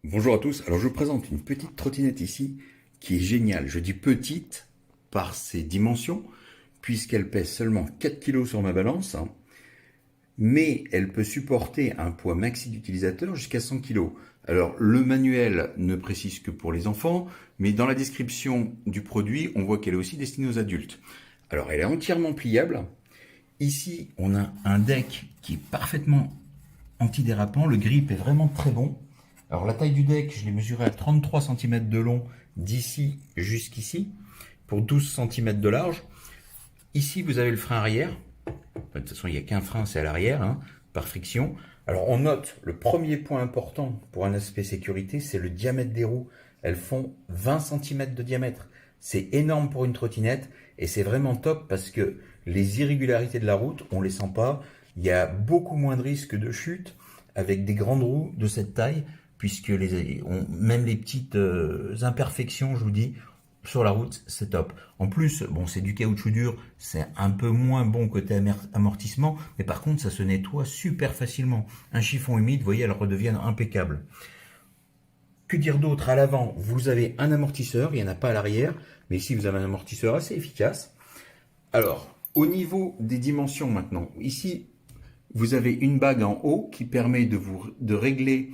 Bonjour à tous, alors je vous présente une petite trottinette ici qui est géniale. Je dis petite par ses dimensions puisqu'elle pèse seulement 4 kg sur ma balance, hein, mais elle peut supporter un poids maxi d'utilisateur jusqu'à 100 kg. Alors le manuel ne précise que pour les enfants, mais dans la description du produit, on voit qu'elle est aussi destinée aux adultes. Alors elle est entièrement pliable. Ici, on a un deck qui est parfaitement antidérapant, le grip est vraiment très bon. Alors la taille du deck, je l'ai mesuré à 33 cm de long d'ici jusqu'ici, pour 12 cm de large. Ici, vous avez le frein arrière. De toute façon, il n'y a qu'un frein, c'est à l'arrière, hein, par friction. Alors on note, le premier point important pour un aspect sécurité, c'est le diamètre des roues. Elles font 20 cm de diamètre. C'est énorme pour une trottinette et c'est vraiment top parce que les irrégularités de la route, on ne les sent pas. Il y a beaucoup moins de risques de chute avec des grandes roues de cette taille, puisque même les petites imperfections, je vous dis, sur la route, c'est top. En plus, bon, c'est du caoutchouc dur, c'est un peu moins bon côté amortissement, mais par contre, ça se nettoie super facilement. Un chiffon humide, vous voyez, elle redevient impeccable. Que dire d'autre? À l'avant, vous avez un amortisseur, il n'y en a pas à l'arrière, mais ici, vous avez un amortisseur assez efficace. Alors, au niveau des dimensions maintenant, ici, vous avez une bague en haut qui permet de régler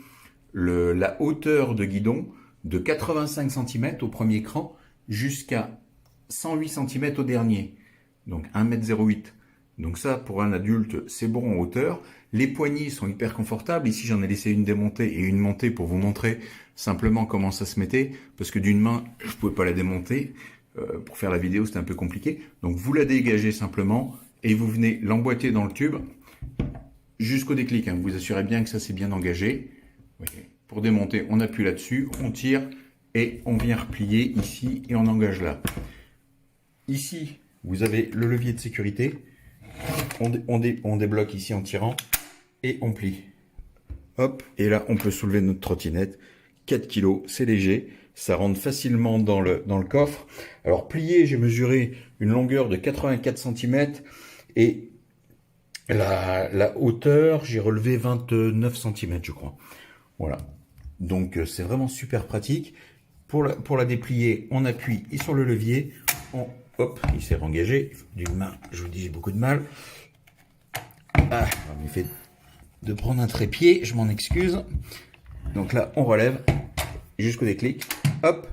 la hauteur de guidon de 85 cm au premier cran jusqu'à 108 cm au dernier. Donc 1,08 m. Donc ça, pour un adulte, c'est bon en hauteur. Les poignées sont hyper confortables. Ici, j'en ai laissé une démontée et une montée pour vous montrer simplement comment ça se mettait. Parce que d'une main, je ne pouvais pas la démonter. Pour faire la vidéo, c'était un peu compliqué. Donc vous la dégagez simplement et vous venez l'emboîter dans le tube jusqu'au déclic. Hein. Vous assurez bien que ça c'est bien engagé. Okay. Pour démonter, on appuie là-dessus, on tire et on vient replier ici et on engage là. Ici, vous avez le levier de sécurité. On débloque ici en tirant et on plie. Hop, et là on peut soulever notre trottinette. 4 kg, c'est léger. Ça rentre facilement dans le coffre. Alors plié, j'ai mesuré une longueur de 84 cm et la hauteur, j'ai relevé 29 cm, je crois. Voilà. Donc c'est vraiment super pratique. Pour la déplier, on appuie et sur le levier, hop, il s'est engagé. D'une main, je vous dis, j'ai beaucoup de mal. Ah, il fait de prendre un trépied, je m'en excuse. Donc là, on relève jusqu'au déclic. Hop,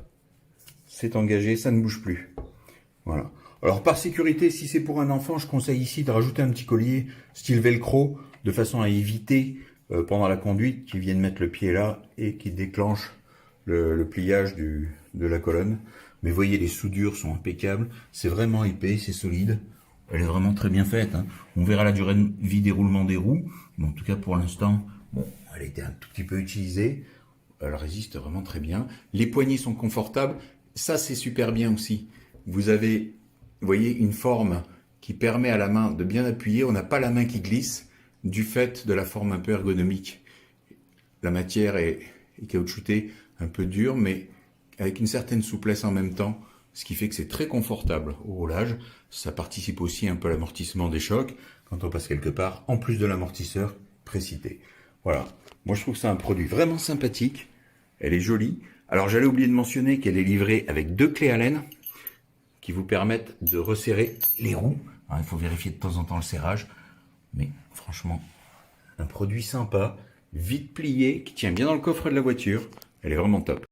c'est engagé, ça ne bouge plus. Voilà. Alors par sécurité, si c'est pour un enfant, je conseille ici de rajouter un petit collier style velcro, de façon à éviter pendant la conduite qu'il vienne mettre le pied là et qu'il déclenche le pliage de la colonne. Mais voyez, les soudures sont impeccables, c'est vraiment épais, c'est solide. Elle est vraiment très bien faite. Hein. On verra la durée de vie des roulements des roues, mais en tout cas pour l'instant, bon, elle a été un tout petit peu utilisée. Elle résiste vraiment très bien. Les poignées sont confortables. Ça, c'est super bien aussi. Vous avez, vous voyez, une forme qui permet à la main de bien appuyer. On n'a pas la main qui glisse du fait de la forme un peu ergonomique. La matière est caoutchoutée, un peu dure, mais avec une certaine souplesse en même temps, ce qui fait que c'est très confortable au roulage. Ça participe aussi un peu à l'amortissement des chocs quand on passe quelque part, en plus de l'amortisseur précité. Voilà. Moi, je trouve que c'est un produit vraiment sympathique. Elle est jolie. Alors, j'allais oublier de mentionner qu'elle est livrée avec 2 clés Allen qui vous permettent de resserrer les roues. Alors, il faut vérifier de temps en temps le serrage. Mais franchement, un produit sympa, vite plié, qui tient bien dans le coffre de la voiture. Elle est vraiment top.